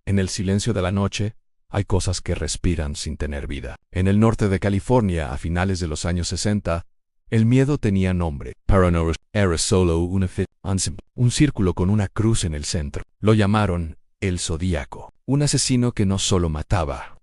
En el silencio de la noche, hay cosas que respiran sin tener vida. En el norte de California, a finales de los años 60, el miedo tenía nombre. Paranoia era solo un círculo con una cruz en el centro. Lo llamaron el Zodíaco. Un asesino que no solo mataba,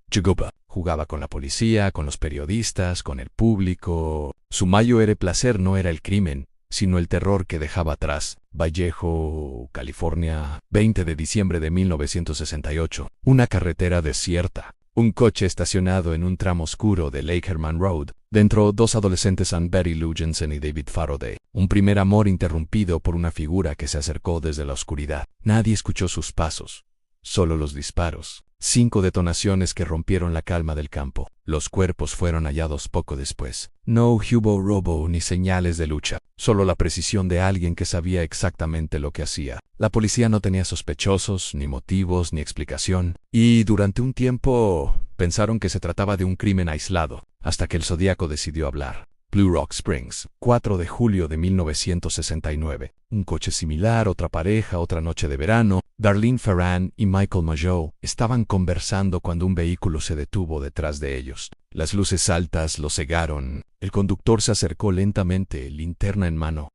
jugaba con la policía, con los periodistas, con el público. Su mayor placer no era el crimen, sino el terror que dejaba atrás. Vallejo, California, 20 de diciembre de 1968. Una carretera desierta. Un coche estacionado en un tramo oscuro de Lake Herman Road. Dentro, dos adolescentes, Ann Betty Lou Jensen y David Faraday. Un primer amor interrumpido por una figura que se acercó desde la oscuridad. Nadie escuchó sus pasos, solo los disparos. 5 detonaciones que rompieron la calma del campo. Los cuerpos fueron hallados poco después. No hubo robo ni señales de lucha, solo la precisión de alguien que sabía exactamente lo que hacía. La policía no tenía sospechosos, ni motivos, ni explicación, y durante un tiempo pensaron que se trataba de un crimen aislado, hasta que el Zodíaco decidió hablar. Blue Rock Springs, 4 de julio de 1969. Un coche similar, otra pareja, otra noche de verano. Darlene Ferran y Michael Mageau estaban conversando cuando un vehículo se detuvo detrás de ellos. Las luces altas los cegaron. El conductor se acercó lentamente, linterna en mano.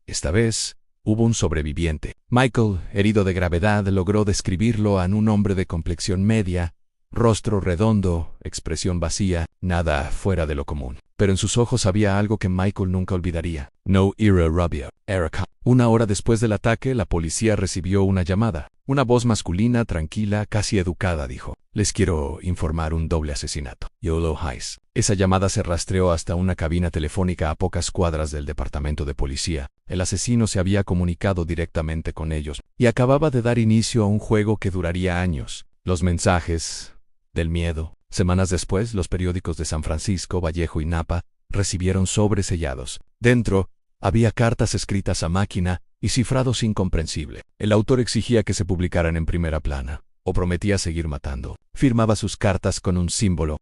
Esta vez hubo un sobreviviente. Michael, herido de gravedad, logró describirlo en un hombre de complexión media, rostro redondo, expresión vacía, nada fuera de lo común. Pero en sus ojos había algo que Michael nunca olvidaría. No era rabia, era calma. 1 hora después del ataque, la policía recibió una llamada. Una voz masculina, tranquila, casi educada, dijo: les quiero informar un doble asesinato. Yolo Heights. Esa llamada se rastreó hasta una cabina telefónica a pocas cuadras del departamento de policía. El asesino se había comunicado directamente con ellos y acababa de dar inicio a un juego que duraría años. Los mensajes del miedo. Semanas después, los periódicos de San Francisco, Vallejo y Napa recibieron sobres sellados. Dentro, había cartas escritas a máquina y cifrados incomprensible. El autor exigía que se publicaran en primera plana, o prometía seguir matando. Firmaba sus cartas con un símbolo.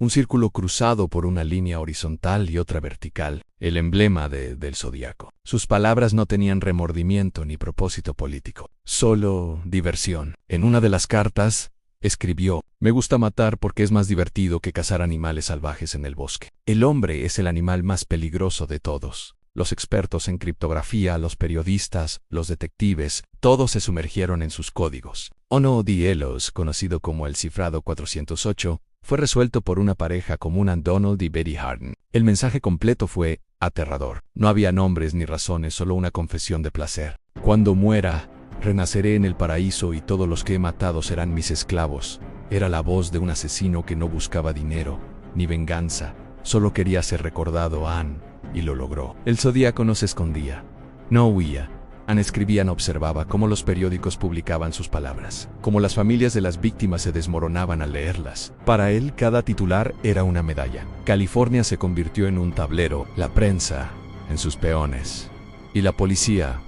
Un círculo cruzado por una línea horizontal y otra vertical, el emblema del Zodíaco. Sus palabras no tenían remordimiento ni propósito político, solo diversión. En una de las cartas, escribió: me gusta matar porque es más divertido que cazar animales salvajes en el bosque. El hombre es el animal más peligroso de todos. Los expertos en criptografía, los periodistas, los detectives, todos se sumergieron en sus códigos. Ono Dielos, conocido como el cifrado 408, fue resuelto por una pareja común, Donald y Betty Harden. El mensaje completo fue aterrador. No había nombres ni razones, solo una confesión de placer. Cuando muera, renaceré en el paraíso y todos los que he matado serán mis esclavos. Era la voz de un asesino que no buscaba dinero ni venganza, solo quería ser recordado, Ann, y lo logró. El Zodíaco no se escondía, no huía. Ann escribía, no observaba cómo los periódicos publicaban sus palabras, cómo las familias de las víctimas se desmoronaban al leerlas. Para él, cada titular era una medalla. California se convirtió en un tablero, la prensa en sus peones y la policía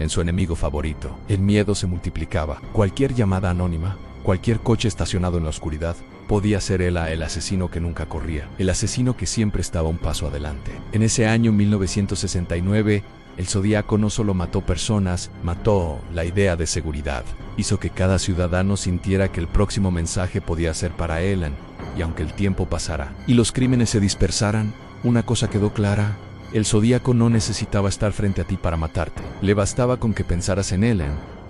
en su enemigo favorito. El miedo se multiplicaba. Cualquier llamada anónima, cualquier coche estacionado en la oscuridad, podía ser él el asesino que nunca corría, el asesino que siempre estaba un paso adelante. En ese año 1969, el Zodíaco no solo mató personas, mató la idea de seguridad. Hizo que cada ciudadano sintiera que el próximo mensaje podía ser para él, y aunque el tiempo pasara y los crímenes se dispersaran, una cosa quedó clara: el Zodíaco no necesitaba estar frente a ti para matarte. Le bastaba con que pensaras en él.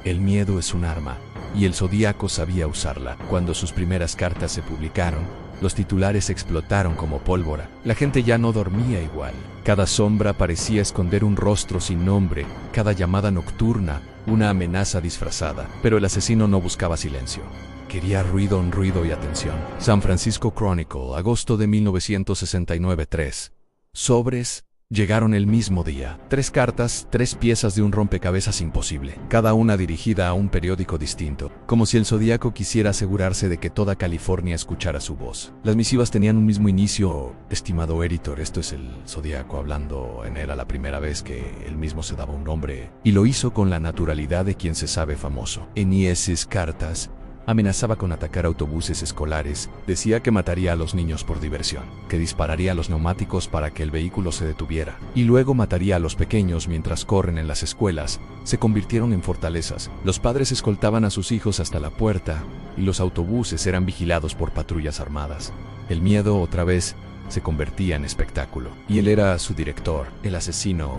El miedo es un arma, y el Zodíaco sabía usarla. Cuando sus primeras cartas se publicaron, los titulares explotaron como pólvora. La gente ya no dormía igual. Cada sombra parecía esconder un rostro sin nombre, cada llamada nocturna, una amenaza disfrazada. Pero el asesino no buscaba silencio. Quería ruido y atención. San Francisco Chronicle, agosto de 1969. 3 sobres llegaron el mismo día. 3 cartas, 3 piezas de un rompecabezas imposible, cada una dirigida a un periódico distinto, como si el Zodíaco quisiera asegurarse de que toda California escuchara su voz. Las misivas tenían un mismo inicio: estimado editor, esto es el Zodíaco hablando. Era la primera vez que él mismo se daba un nombre, y lo hizo con la naturalidad de quien se sabe famoso. En esas cartas, Amenazaba con atacar autobuses escolares, decía que mataría a los niños por diversión, que dispararía a los neumáticos para que el vehículo se detuviera, y luego mataría a los pequeños mientras corren en las escuelas. Se convirtieron en fortalezas. Los padres escoltaban a sus hijos hasta la puerta, y los autobuses eran vigilados por patrullas armadas. El miedo, otra vez, se convertía en espectáculo, y él era su director, el asesino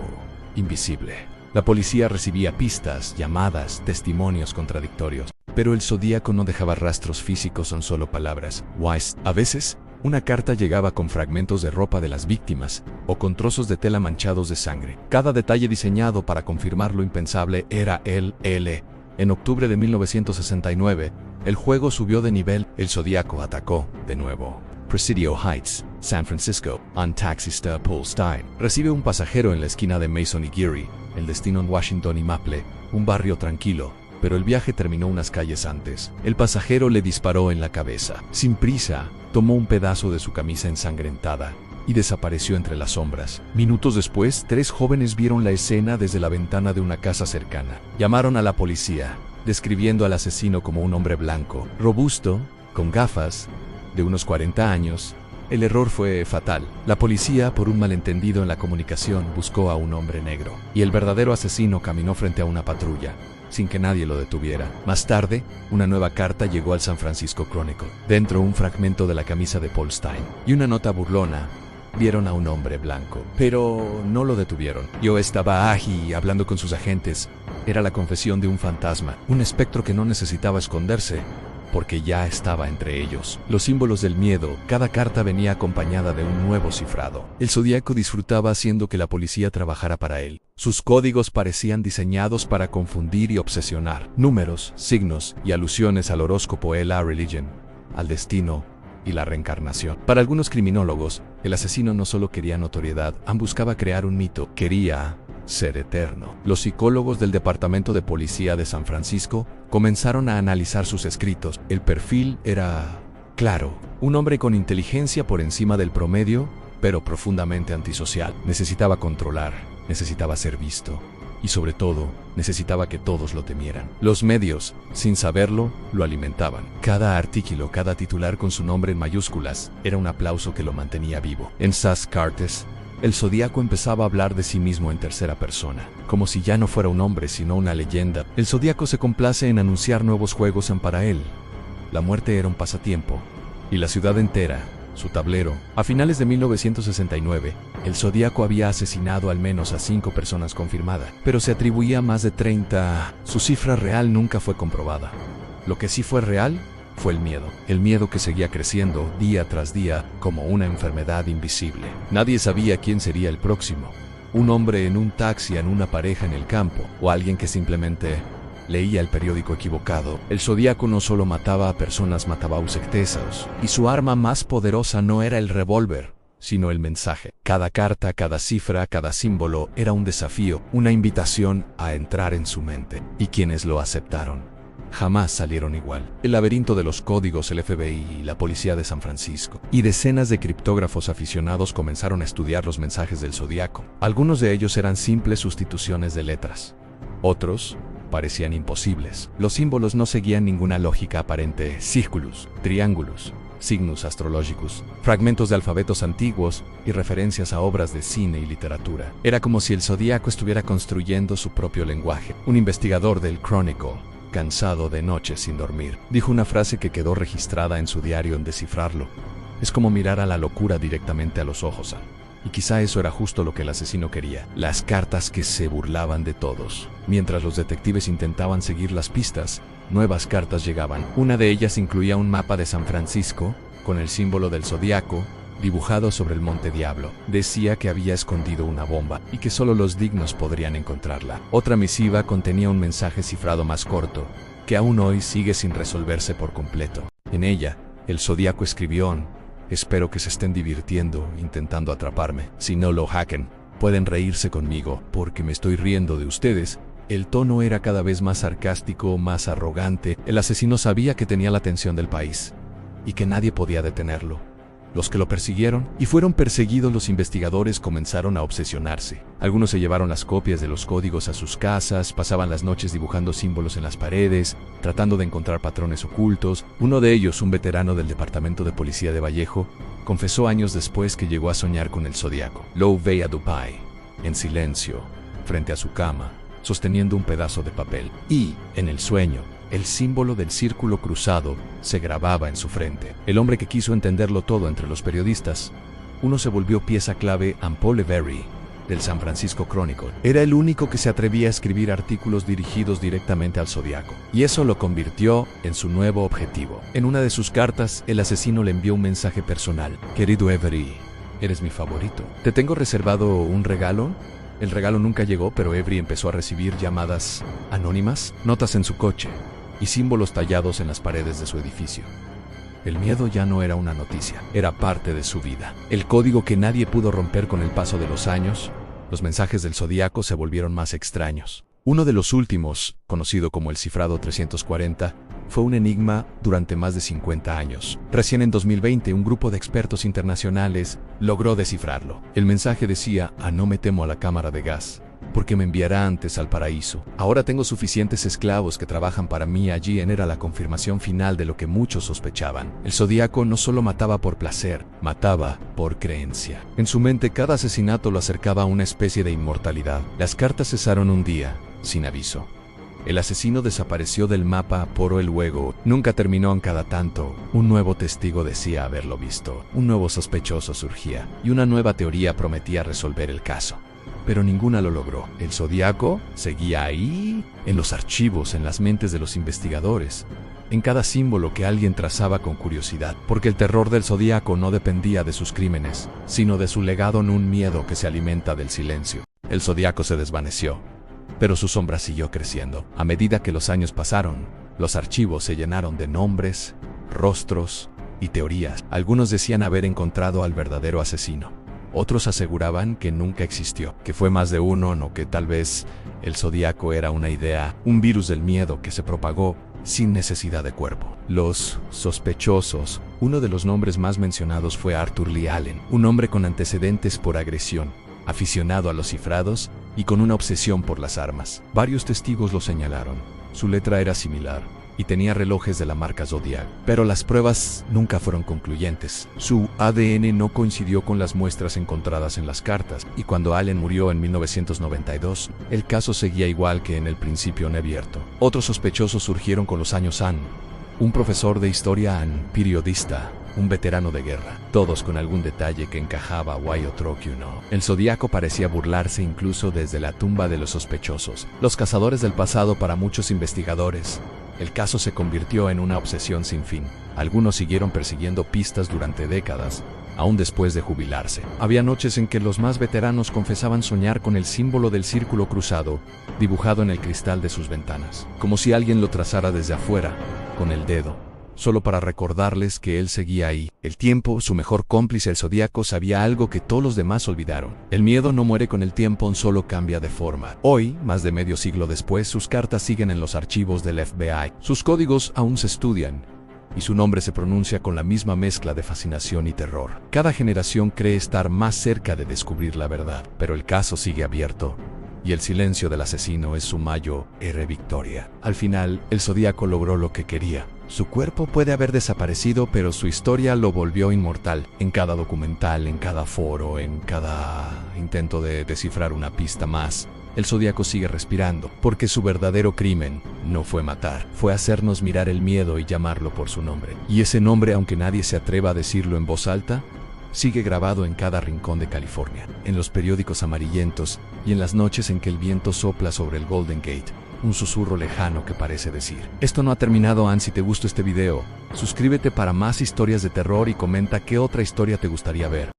invisible. La policía recibía pistas, llamadas, testimonios contradictorios, pero el Zodíaco no dejaba rastros físicos, son solo palabras. A veces, una carta llegaba con fragmentos de ropa de las víctimas, o con trozos de tela manchados de sangre. Cada detalle diseñado para confirmar lo impensable era él. En octubre de 1969, el juego subió de nivel. El Zodíaco atacó, de nuevo, Presidio Heights, San Francisco. Un taxista, Paul Stein, recibe un pasajero en la esquina de Mason y Geary, el destino en Washington y Maple, un barrio tranquilo, pero el viaje terminó unas calles antes. El pasajero le disparó en la cabeza. Sin prisa, tomó un pedazo de su camisa ensangrentada y desapareció entre las sombras. Minutos después, 3 jóvenes vieron la escena desde la ventana de una casa cercana. Llamaron a la policía, describiendo al asesino como un hombre blanco, robusto, con gafas, de unos 40 años. El error fue fatal. La policía, por un malentendido en la comunicación, buscó a un hombre negro, y el verdadero asesino caminó frente a una patrulla, sin que nadie lo detuviera. Más tarde, una nueva carta llegó al San Francisco Chronicle. Dentro, un fragmento de la camisa de Paul Stein y una nota burlona. Vieron a un hombre blanco, pero no lo detuvieron. Yo estaba allí hablando con sus agentes. Era la confesión de un fantasma, un espectro que no necesitaba esconderse, porque ya estaba entre ellos. Los símbolos del miedo. Cada carta venía acompañada de un nuevo cifrado. El Zodíaco disfrutaba haciendo que la policía trabajara para él. Sus códigos parecían diseñados para confundir y obsesionar. Números, signos y alusiones al horóscopo, la religión, al destino y la reencarnación. Para algunos criminólogos, el asesino no solo quería notoriedad, buscaba crear un mito. Quería ser eterno. Los psicólogos del Departamento de Policía de San Francisco comenzaron a analizar sus escritos. El perfil era claro: un hombre con inteligencia por encima del promedio, pero profundamente antisocial. Necesitaba controlar, necesitaba ser visto, y sobre todo, necesitaba que todos lo temieran. Los medios, sin saberlo, lo alimentaban. Cada artículo, cada titular con su nombre en mayúsculas, era un aplauso que lo mantenía vivo. En Sass Cartes, el Zodíaco empezaba a hablar de sí mismo en tercera persona, como si ya no fuera un hombre sino una leyenda. El Zodíaco se complace en anunciar nuevos juegos para él. La muerte era un pasatiempo, y la ciudad entera, su tablero. A finales de 1969, el Zodíaco había asesinado al menos a 5 personas confirmadas, pero se atribuía más de 30. Su cifra real nunca fue comprobada. Lo que sí fue real fue el miedo que seguía creciendo día tras día como una enfermedad invisible. Nadie sabía quién sería el próximo. Un hombre en un taxi, en una pareja en el campo, o alguien que simplemente leía el periódico equivocado. El Zodíaco no solo mataba a personas, mataba a ausectesaos, y su arma más poderosa no era el revólver, sino el mensaje. Cada carta, cada cifra, cada símbolo era un desafío, una invitación a entrar en su mente. Y quienes lo aceptaron jamás salieron igual. El laberinto de los códigos, el FBI y la policía de San Francisco, y decenas de criptógrafos aficionados comenzaron a estudiar los mensajes del Zodíaco. Algunos de ellos eran simples sustituciones de letras. Otros parecían imposibles. Los símbolos no seguían ninguna lógica aparente. Círculos, triángulos, signos astrológicos, fragmentos de alfabetos antiguos y referencias a obras de cine y literatura. Era como si el Zodíaco estuviera construyendo su propio lenguaje. Un investigador del Chronicle, cansado de noches sin dormir, dijo una frase que quedó registrada en su diario en descifrarlo: es como mirar a la locura directamente a los ojos. Y quizá eso era justo lo que el asesino quería. Las cartas que se burlaban de todos. Mientras los detectives intentaban seguir las pistas, nuevas cartas llegaban. Una de ellas incluía un mapa de San Francisco, con el símbolo del Zodíaco dibujado sobre el Monte Diablo. Decía que había escondido una bomba y que solo los dignos podrían encontrarla. Otra misiva contenía un mensaje cifrado más corto, que aún hoy sigue sin resolverse por completo. En ella, el Zodíaco escribió: espero que se estén divirtiendo intentando atraparme. Si no lo hacken, pueden reírse conmigo, porque me estoy riendo de ustedes. El tono era cada vez más sarcástico, más arrogante. El asesino sabía que tenía la atención del país y que nadie podía detenerlo. los que lo persiguieron, y fueron perseguidos. Los investigadores comenzaron a obsesionarse. Algunos se llevaron las copias de los códigos a sus casas, pasaban las noches dibujando símbolos en las paredes, tratando de encontrar patrones ocultos. Uno de ellos, un veterano del Departamento de Policía de Vallejo, confesó años después que llegó a soñar con el zodiaco. Lo veía Dupai, en silencio, frente a su cama, sosteniendo un pedazo de papel. Y, en el sueño, el símbolo del círculo cruzado se grababa en su frente. El hombre que quiso entenderlo todo entre los periodistas, uno se volvió pieza clave. Paul Levery, del San Francisco Chronicle. Era el único que se atrevía a escribir artículos dirigidos directamente al zodiaco, y eso lo convirtió en su nuevo objetivo. En una de sus cartas, el asesino le envió un mensaje personal. Querido Avery, eres mi favorito. ¿Te tengo reservado un regalo? El regalo nunca llegó, pero Avery empezó a recibir llamadas anónimas, notas en su coche y símbolos tallados en las paredes de su edificio. El miedo ya no era una noticia, era parte de su vida. El código que nadie pudo romper. Con el paso de los años, los mensajes del zodiaco se volvieron más extraños. Uno de los últimos, conocido como el cifrado 340, fue un enigma durante más de 50 años. Recién en 2020, un grupo de expertos internacionales logró descifrarlo. El mensaje decía: no me temo a la cámara de gas, porque me enviará antes al paraíso. Ahora tengo suficientes esclavos que trabajan para mí allí. Era la confirmación final de lo que muchos sospechaban. El zodiaco no solo mataba por placer, mataba por creencia. En su mente, cada asesinato lo acercaba a una especie de inmortalidad. Las cartas cesaron un día, sin aviso. El asesino desapareció del mapa por el luego. Nunca terminó. En cada tanto, un nuevo testigo decía haberlo visto. Un nuevo sospechoso surgía, y una nueva teoría prometía resolver el caso. Pero ninguna lo logró. El zodiaco seguía ahí, en los archivos, en las mentes de los investigadores, en cada símbolo que alguien trazaba con curiosidad, porque el terror del zodiaco no dependía de sus crímenes, sino de su legado en un miedo que se alimenta del silencio. El zodiaco se desvaneció, pero su sombra siguió creciendo. A medida que los años pasaron, los archivos se llenaron de nombres, rostros y teorías. Algunos decían haber encontrado al verdadero asesino. Otros aseguraban que nunca existió, que fue más de uno, o que tal vez el zodiaco era una idea, un virus del miedo que se propagó sin necesidad de cuerpo. Los sospechosos. Uno de los nombres más mencionados fue Arthur Lee Allen, un hombre con antecedentes por agresión, aficionado a los cifrados y con una obsesión por las armas. Varios testigos lo señalaron. Su letra era similar y tenía relojes de la marca Zodiac, pero las pruebas nunca fueron concluyentes. Su ADN no coincidió con las muestras encontradas en las cartas, y cuando Allen murió en 1992, el caso seguía igual que en el principio abierto. Otros sospechosos surgieron con los años. Un profesor de historia, periodista, un veterano de guerra, todos con algún detalle que encajaba o otro que no. El zodiaco parecía burlarse incluso desde la tumba de los sospechosos, los cazadores del pasado para muchos investigadores. El caso se convirtió en una obsesión sin fin. Algunos siguieron persiguiendo pistas durante décadas, aún después de jubilarse. Había noches en que los más veteranos confesaban soñar con el símbolo del círculo cruzado, dibujado en el cristal de sus ventanas, como si alguien lo trazara desde afuera, con el dedo, solo para recordarles que él seguía ahí. El tiempo, su mejor cómplice. El zodiaco sabía algo que todos los demás olvidaron. El miedo no muere con el tiempo, solo cambia de forma. Hoy, más de medio siglo después, sus cartas siguen en los archivos del FBI. Sus códigos aún se estudian, y su nombre se pronuncia con la misma mezcla de fascinación y terror. Cada generación cree estar más cerca de descubrir la verdad, pero el caso sigue abierto, y el silencio del asesino es su mayor victoria. Al final, el zodiaco logró lo que quería. Su cuerpo puede haber desaparecido, pero su historia lo volvió inmortal. En cada documental, en cada foro, en cada intento de descifrar una pista más, el zodiaco sigue respirando, porque su verdadero crimen no fue matar, fue hacernos mirar el miedo y llamarlo por su nombre. Y ese nombre, aunque nadie se atreva a decirlo en voz alta, sigue grabado en cada rincón de California, en los periódicos amarillentos y en las noches en que el viento sopla sobre el Golden Gate, un susurro lejano que parece decir: esto no ha terminado. Si te gustó este video, suscríbete para más historias de terror y comenta qué otra historia te gustaría ver.